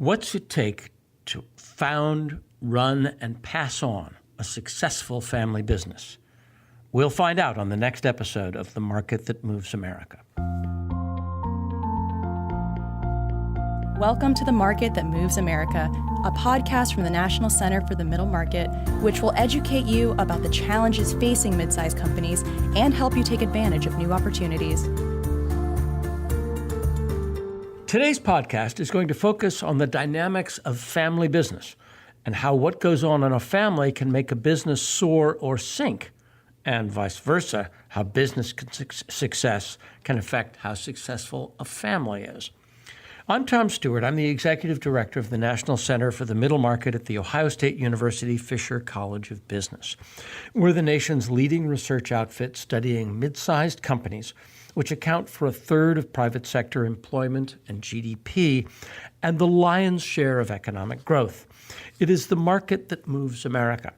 What's it take to found, run, and pass on a successful family business? We'll find out on the next episode of The Market That Moves America. Welcome to The Market That Moves America, a podcast from the National Center for the Middle Market, which will educate you about the challenges facing mid-sized companies and help you take advantage of new opportunities. Today's podcast is going to focus on the dynamics of family business and how what goes on in a family can make a business soar or sink, and vice versa, how business success can affect how successful a family is. I'm Tom Stewart. I'm the Executive Director of the National Center for the Middle Market at The Ohio State University Fisher College of Business. We're the nation's leading research outfit studying mid-sized companies, which account for a third of private sector employment and GDP, and the lion's share of economic growth. It is the market that moves America.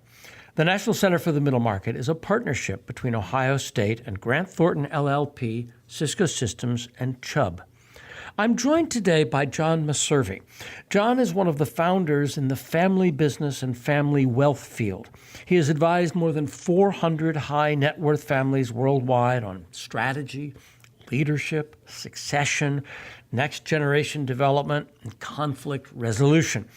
The National Center for the Middle Market is a partnership between Ohio State and Grant Thornton LLP, Cisco Systems, and Chubb. I'm joined today by John Messervey. John is one of the founders in the family business and family wealth field. He has advised more than 400 high net worth families worldwide on strategy, leadership, succession, next generation development, and conflict resolution.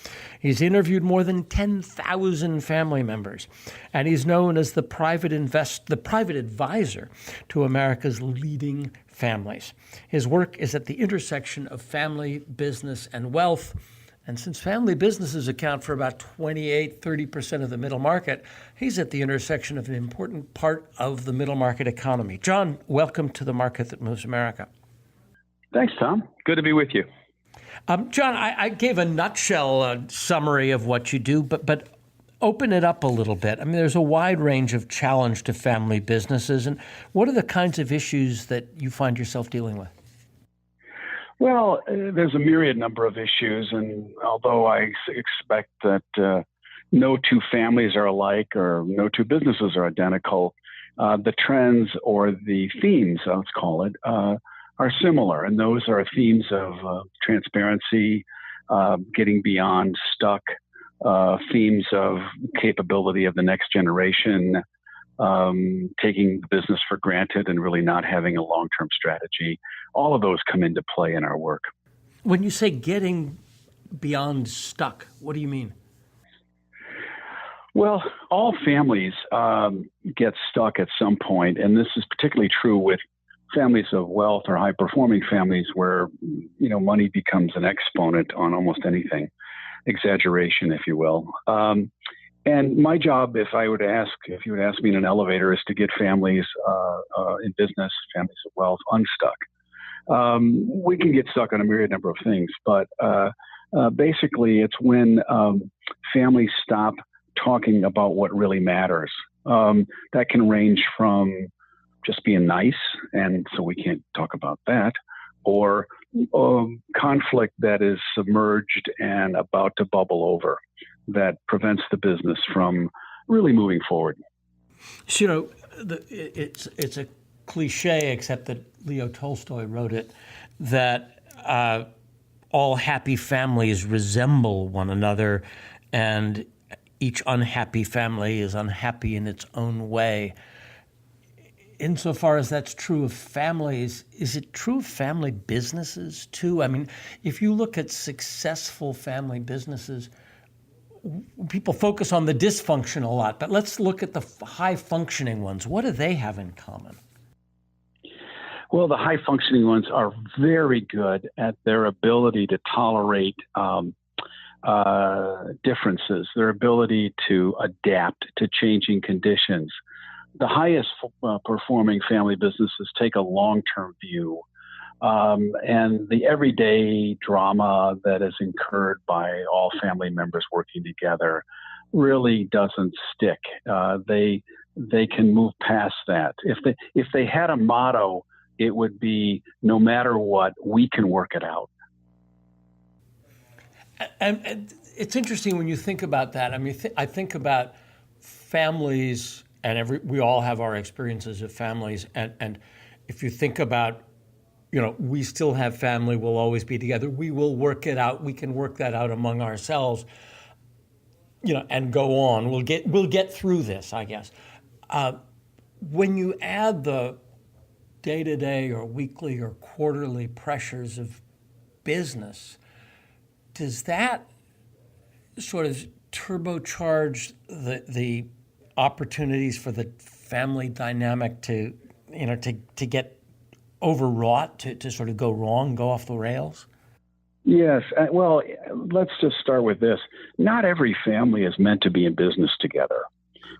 He's interviewed more than 10,000 family members, and he's known as the private advisor to America's leading families. His work is at the intersection of family, business, and wealth. And since family businesses account for about 30% of the middle market, he's at the intersection of an important part of the middle market economy. John, welcome to The Market That Moves America. Thanks, Tom. Good to be with you. John, I gave a nutshell summary of what you do, but open it up a little bit. I mean, there's a wide range of challenge to family businesses. And what are the kinds of issues that you find yourself dealing with? Well, there's a myriad number of issues. And although I expect that no two families are alike or no two businesses are identical, the trends or the themes, let's call it, are similar. And those are themes of transparency, getting beyond stuck, themes of capability of the next generation, taking the business for granted and really not having a long-term strategy. All of those come into play in our work. When you say getting beyond stuck, what do you mean? Well, all families get stuck at some point, and this is particularly true with families of wealth or high-performing families where, money becomes an exponent on almost anything. Exaggeration, if you will. And my job, if you would ask me in an elevator, is to get families in business, families of wealth, unstuck. We can get stuck on a myriad number of things, but basically it's when families stop talking about what really matters. That can range from just being nice, and so we can't talk about that, or conflict that is submerged and about to bubble over that prevents the business from really moving forward. So, it's a cliche, except that Leo Tolstoy wrote it, that all happy families resemble one another, and each unhappy family is unhappy in its own way. Insofar as that's true of families, is it true of family businesses too? I mean, if you look at successful family businesses, people focus on the dysfunction a lot, but let's look at the high-functioning ones. What do they have in common? Well, the high-functioning ones are very good at their ability to tolerate differences, their ability to adapt to changing conditions. The highest performing family businesses take a long-term view, and the everyday drama that is incurred by all family members working together really doesn't stick. They can move past that. If they had a motto, it would be, no matter what, we can work it out. And it's interesting when you think about that. I mean, I think about families, and we all have our experiences of families. And if you think about we still have family, we'll always be together. We will work it out. We can work that out among ourselves, and go on. We'll get through this, I guess. When you add the day-to-day or weekly or quarterly pressures of business, does that sort of turbocharge the opportunities for the family dynamic to get overwrought, to sort of go wrong, go off the rails? Yes. Well, let's just start with this. Not every family is meant to be in business together.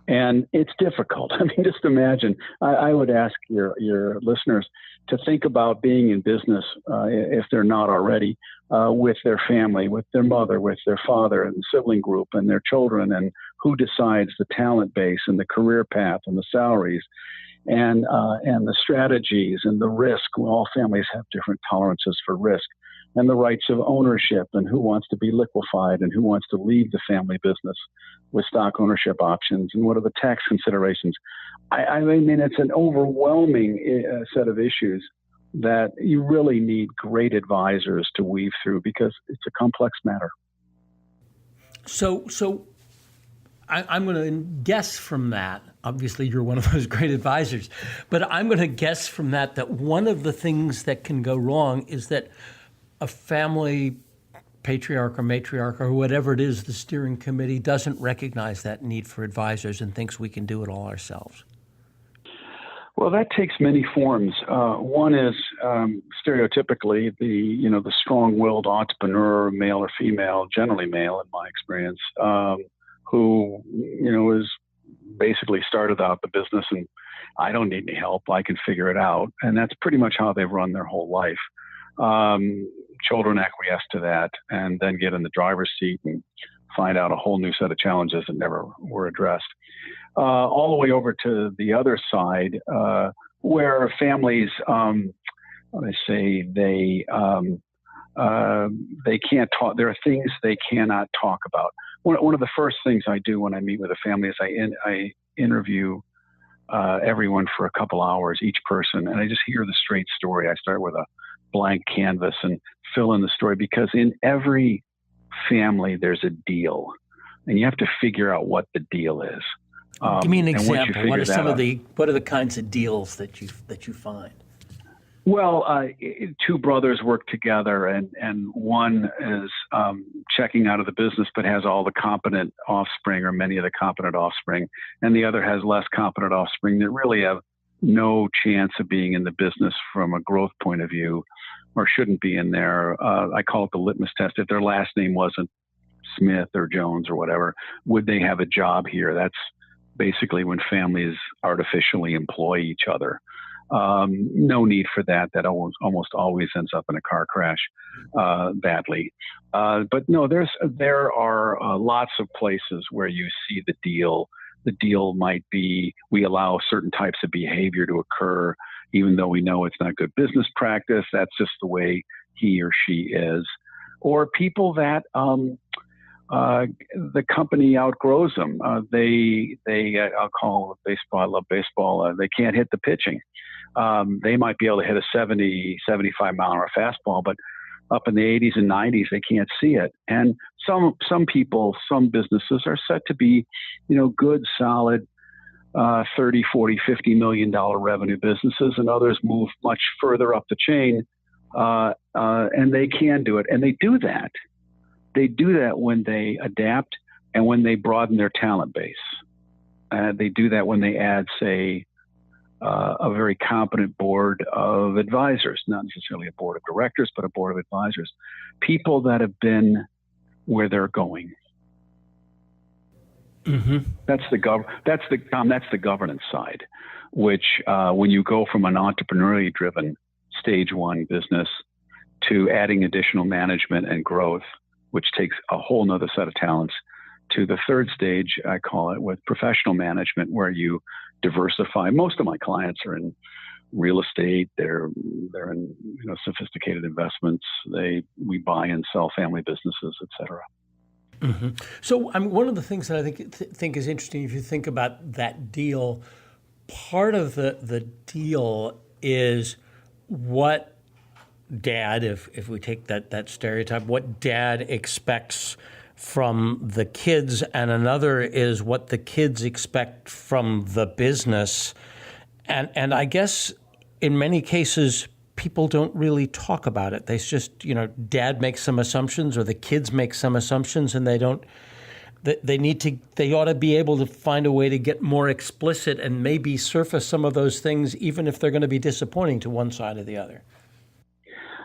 And it's difficult. I mean, just imagine, I would ask your listeners to think about being in business, if they're not already, with their family, with their mother, with their father and sibling group and their children, and who decides the talent base and the career path and the salaries and the strategies and the risk. Well, all families have different tolerances for risk, and the rights of ownership, and who wants to be liquefied and who wants to leave the family business with stock ownership options, and what are the tax considerations. I mean, it's an overwhelming set of issues that you really need great advisors to weave through, because it's a complex matter. So I'm going to guess from that, obviously you're one of those great advisors, but I'm going to guess from that one of the things that can go wrong is that a family patriarch or matriarch or whatever it is, the steering committee doesn't recognize that need for advisors and thinks we can do it all ourselves. Well, that takes many forms. One is stereotypically the strong-willed entrepreneur, male or female, generally male in my experience, who is basically started out the business and I don't need any help, I can figure it out, and that's pretty much how they've run their whole life. Children acquiesce to that and then get in the driver's seat and find out a whole new set of challenges that never were addressed. All the way over to the other side, where families, they can't talk. There are things they cannot talk about. One of the first things I do when I meet with a family is I interview everyone for a couple hours, each person, and I just hear the straight story. I start with a blank canvas and fill in the story, because in every family there's a deal, and you have to figure out what the deal is. Give me an example. What are the kinds of deals that you find? Well, two brothers work together, and one is checking out of the business but has all the competent offspring, or many of the competent offspring, and the other has less competent offspring that really have no chance of being in the business from a growth point of view, or shouldn't be in there. I call it the litmus test. If their last name wasn't Smith or Jones or whatever, would they have a job here? That's basically when families artificially employ each other. No need for that. That almost always ends up in a car crash, badly. But no, there are lots of places where you see the deal. The deal might be we allow certain types of behavior to occur, even though we know it's not good business practice. That's just the way he or she is. Or people that the company outgrows them. I'll call baseball. I love baseball. They can't hit the pitching. They might be able to hit a 70, 75 mile an hour fastball, but up in the 80s and 90s, they can't see it. And some people, some businesses are set to be, good, solid, 30, 40, $50 million revenue businesses, and others move much further up the chain, and they can do it. And they do that. They do that when they adapt and when they broaden their talent base. They do that when they add, say, a very competent board of advisors, not necessarily a board of directors, but a board of advisors, people that have been where they're going. Mm-hmm. That's the governance side, which when you go from an entrepreneurially driven stage one business to adding additional management and growth, which takes a whole nother set of talents, to the third stage, I call it, with professional management, where you diversify. Most of my clients are in real estate. They're in sophisticated investments. We buy and sell family businesses, et cetera. Mm-hmm. So one of the things that I think is interesting, if you think about that deal, part of the deal is what dad, if we take that stereotype, what dad expects from the kids, and another is what the kids expect from the business. And I guess in many cases, people don't really talk about it. They just, dad makes some assumptions or the kids make some assumptions, and they ought to be able to find a way to get more explicit and maybe surface some of those things, even if they're going to be disappointing to one side or the other.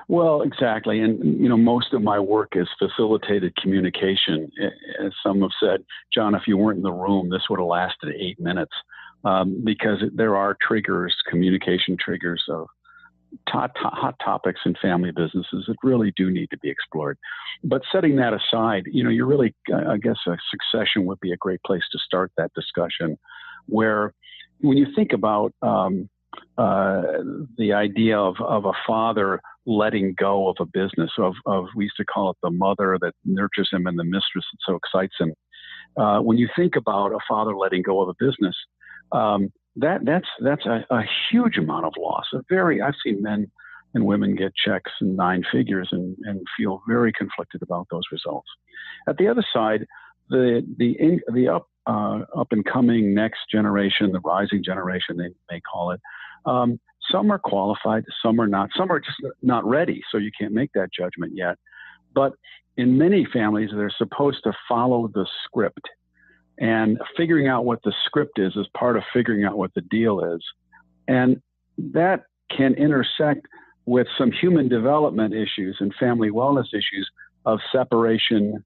Well, exactly. And, most of my work is facilitated communication. As some have said, John, if you weren't in the room, this would have lasted 8 minutes, because there are triggers, communication triggers of hot topics in family businesses that really do need to be explored. But setting that aside, you're really, I guess a succession would be a great place to start that discussion, where when you think about the idea of a father letting go of a business, of we used to call it the mother that nurtures him and the mistress that so excites him. When you think about a father letting go of a business, that's a huge amount of loss. I've seen men and women get checks in 9 figures and feel very conflicted about those results. At the other side, the up and coming next generation, the rising generation, they may call it. Some are qualified, some are not. Some are just not ready, so you can't make that judgment yet. But in many families, they're supposed to follow the script. And figuring out what the script is part of figuring out what the deal is. And that can intersect with some human development issues and family wellness issues of separation,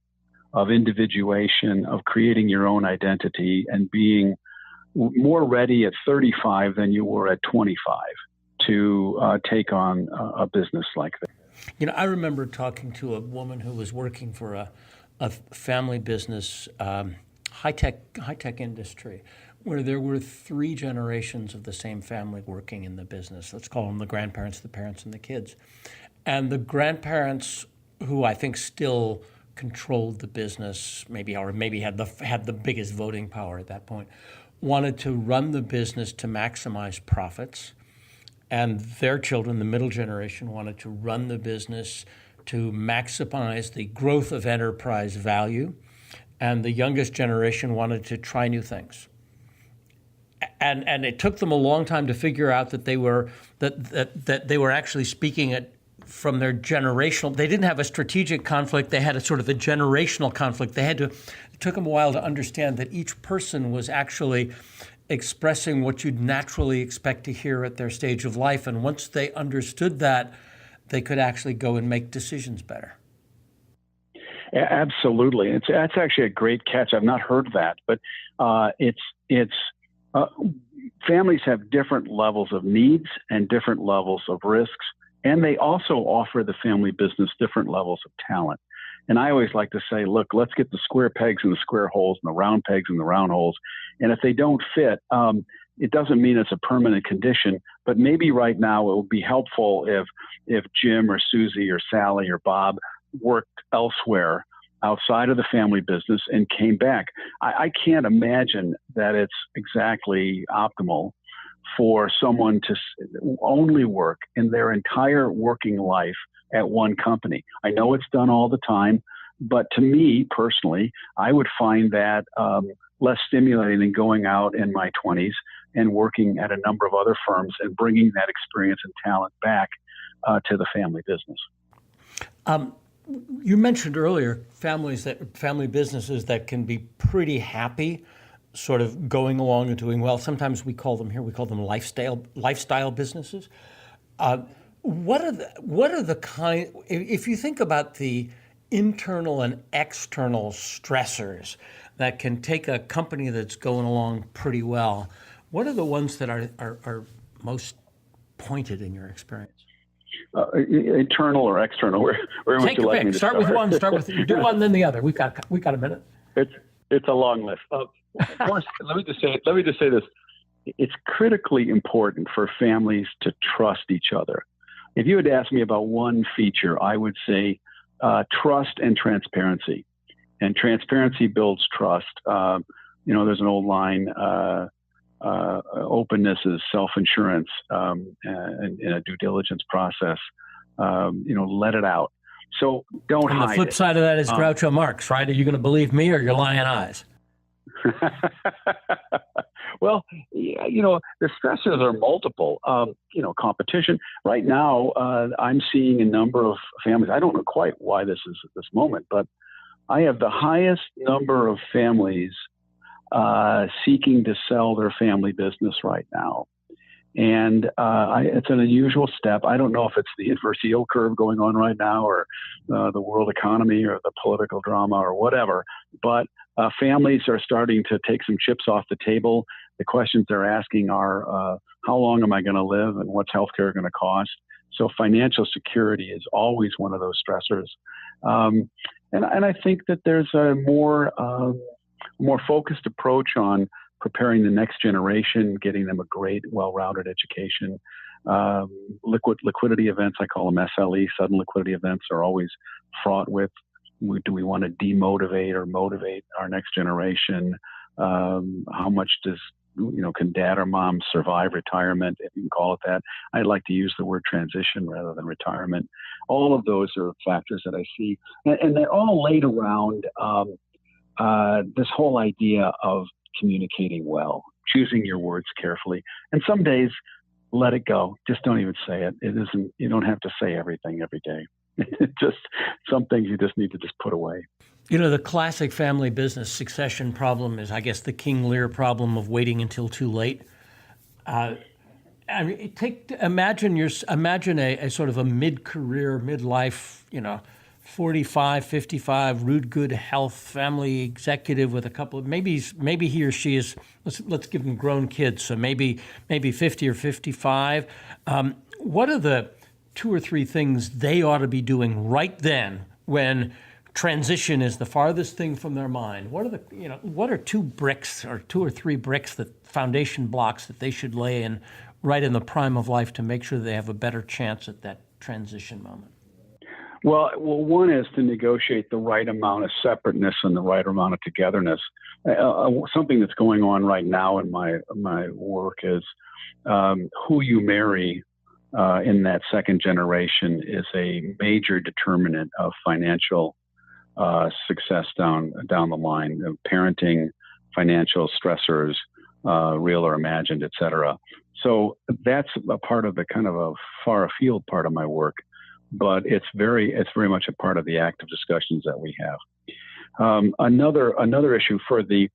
of individuation, of creating your own identity and being more ready at 35 than you were at 25 to take on a business like that. I remember talking to a woman who was working for a family business, high-tech industry, where there were 3 generations of the same family working in the business. Let's call them the grandparents, the parents, and the kids. And the grandparents, who I think still controlled the business, maybe had the biggest voting power at that point, wanted to run the business to maximize profits. And their children, the middle generation, wanted to run the business to maximize the growth of enterprise value. And the youngest generation wanted to try new things. And it took them a long time to figure out that they were actually speaking from their generational. They didn't have a strategic conflict. They had a sort of a generational conflict. It took them a while to understand that each person was actually expressing what you'd naturally expect to hear at their stage of life. And once they understood that, they could actually go and make decisions better. Absolutely. That's actually a great catch. I've not heard that, but families have different levels of needs and different levels of risks, and they also offer the family business different levels of talent. And I always like to say, look, let's get the square pegs in the square holes and the round pegs in the round holes. And if they don't fit, it doesn't mean it's a permanent condition, but maybe right now it would be helpful if Jim or Susie or Sally or Bob worked elsewhere outside of the family business and came back. I can't imagine that it's exactly optimal for someone to only work in their entire working life at one company. I know it's done all the time, but to me personally, I would find that less stimulating than going out in my 20s and working at a number of other firms and bringing that experience and talent back to the family business. You mentioned earlier family businesses that can be pretty happy, sort of going along and doing well. Sometimes we call them lifestyle businesses. What are the kind? If you think about the internal and external stressors that can take a company that's going along pretty well, what are the ones that are most pointed in your experience? Internal or external? Where would you like me to start? Start with one. Do one, then the other. We've got a minute. It's a long list. First, let me just say this. It's critically important for families to trust each other. If you had asked me about one feature, I would say trust and transparency. And transparency builds trust. There's an old line. Openness is self-insurance in a due diligence process. let it out. So don't And hide it. the flip side of that is Groucho Marx, right? Are you going to believe me or your lying eyes? Well, the stressors are multiple. Competition. Right now, I'm seeing a number of families. I don't know quite why this is at this moment, but I have the highest number of families seeking to sell their family business right now. And it's an unusual step. I don't know if it's the inverse yield curve going on right now or the world economy or the political drama or whatever, but families are starting to take some chips off the table. The questions they're asking are, how long am I going to live and what's healthcare going to cost? So financial security is always one of those stressors. And I think that there's a more focused approach on preparing the next generation, getting them a great, well-rounded education. Liquidity events, I call them SLE, sudden liquidity events, are always fraught with, do we want to demotivate or motivate our next generation? How much can dad or mom survive retirement, if you can call it that? I like to use the word transition rather than retirement. All of those are factors that I see. And they're all laid around this whole idea of communicating well, choosing your words carefully. And some days, let it go. Just don't even say it. You don't have to say everything every day. Just some things you just need to just put away. The classic family business succession problem is, I guess, the King Lear problem of waiting until too late. Imagine a sort of a mid-career, midlife, 45, 55, rude, good health family executive with a couple of, maybe he or she is, let's give them grown kids, so maybe 50 or 55. What are the 2 or 3 things they ought to be doing right then when transition is the farthest thing from their mind? What are 2 bricks or 2 or 3 bricks, the foundation blocks that they should lay in right in the prime of life to make sure they have a better chance at that transition moment? Well, one is to negotiate the right amount of separateness and the right amount of togetherness. Something that's going on right now in my work is who you marry in that second generation is a major determinant of financial success down the line. Parenting, financial stressors, real or imagined, et cetera. So that's a part of the kind of a far afield part of my work. But it's very much a part of the active discussions that we have. Another issue for the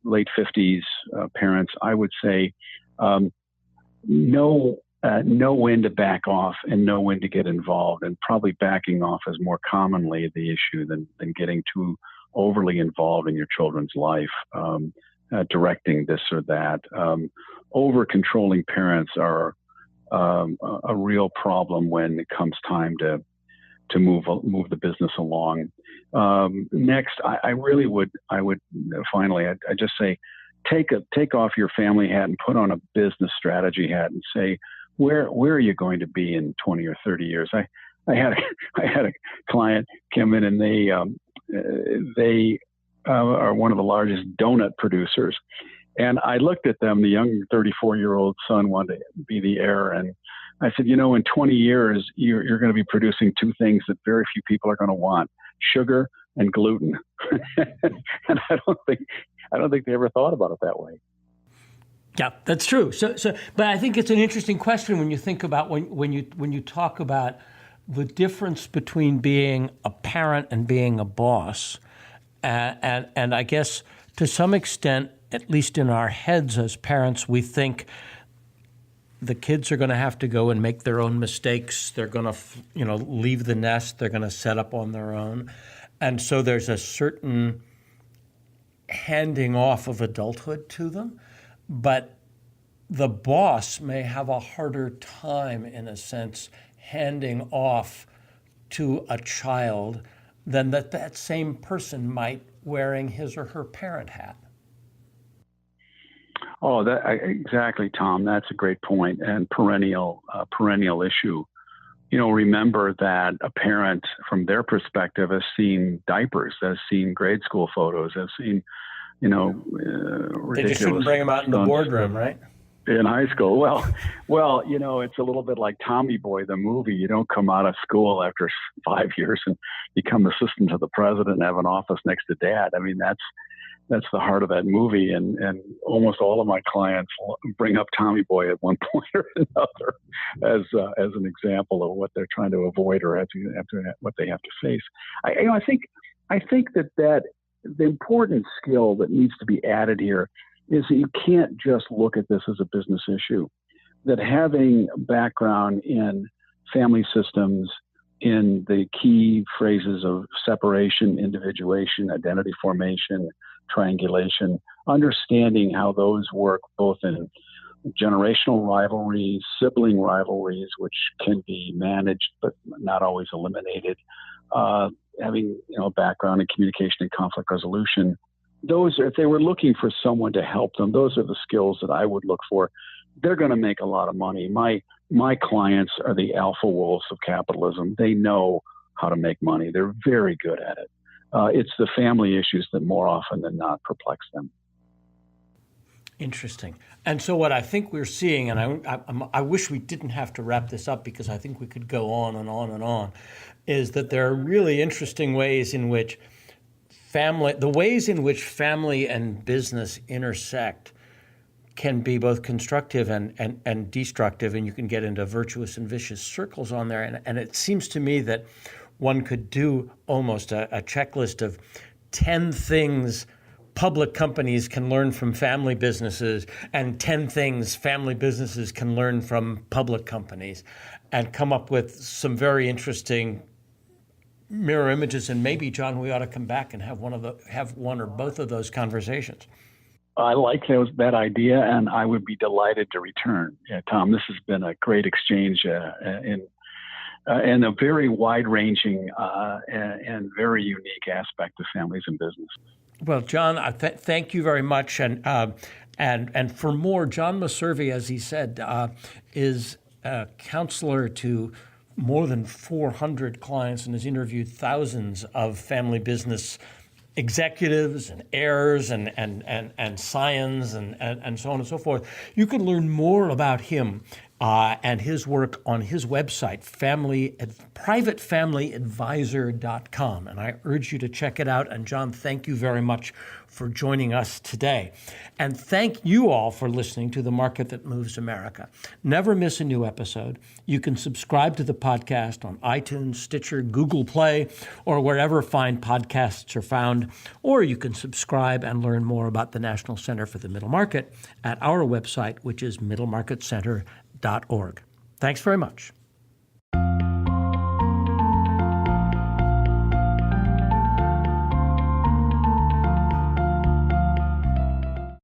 late 50s parents, I would say, know when to back off and know when to get involved, and probably backing off is more commonly the issue than getting too overly involved in your children's life, directing this or that. Over controlling parents are a real problem when it comes time to move the business along. Next, I would finally just say, take off your family hat and put on a business strategy hat and say, where are you going to be in 20 or 30 years? I had a client come in and they are one of the largest donut producers. And I looked at them, the young 34-year-old son wanted to be the heir. And I said, in 20 years, you're going to be producing 2 things that very few people are going to want: sugar and gluten. And I don't think they ever thought about it that way. Yeah, that's true. So, but I think it's an interesting question when you think about when you talk about the difference between being a parent and being a boss, and I guess to some extent, at least in our heads as parents, we think the kids are going to have to go and make their own mistakes. They're going to, leave the nest. They're going to set up on their own. And so there's a certain handing off of adulthood to them. But the boss may have a harder time, in a sense, handing off to a child than that same person might wearing his or her parent hat. Oh, exactly, Tom. That's a great point and perennial issue. Remember that a parent, from their perspective, has seen diapers, has seen grade school photos, has seen, ridiculous. They just shouldn't bring them out in the boardroom, right? In high school. Well, it's a little bit like Tommy Boy, the movie. You don't come out of school after 5 years and become assistant to the president and have an office next to dad. I mean, that's the heart of that movie. And almost all of my clients bring up Tommy Boy at one point or another as an example of what they're trying to avoid or what they have to face. I think that the important skill that needs to be added here is that you can't just look at this as a business issue, that having background in family systems, in the key phrases of separation, individuation, identity formation, triangulation, understanding how those work both in generational rivalries, sibling rivalries, which can be managed but not always eliminated, having a background in communication and conflict resolution. Those are, if they were looking for someone to help them, those are the skills that I would look for. They're going to make a lot of money. My clients are the alpha wolves of capitalism. They know how to make money. They're very good at it. It's the family issues that more often than not perplex them. Interesting. And so what I think we're seeing, and I wish we didn't have to wrap this up because I think we could go on and on and on, is that there are really interesting ways in which family and business intersect can be both constructive and destructive, and you can get into virtuous and vicious circles on there. And it seems to me that one could do almost a checklist of 10 things public companies can learn from family businesses and 10 things family businesses can learn from public companies, and come up with some very interesting mirror images. And maybe, John, we ought to come back and have one or both of those conversations. I like that idea, and I would be delighted to return. Yeah, Tom, this has been a great exchange in a very wide-ranging and very unique aspect of families and business. Well, John, thank you very much. And for more, John Messervey, as he said, is a counselor to more than 400 clients and has interviewed thousands of family business executives and heirs and scions and so on and so forth. You can learn more about him and his work on his website, privatefamilyadvisor.com. And I urge you to check it out. And John, thank you very much for joining us today. And thank you all for listening to The Market That Moves America. Never miss a new episode. You can subscribe to the podcast on iTunes, Stitcher, Google Play, or wherever fine podcasts are found. Or you can subscribe and learn more about the National Center for the Middle Market at our website, which is middlemarketcenter.org. Thanks very much.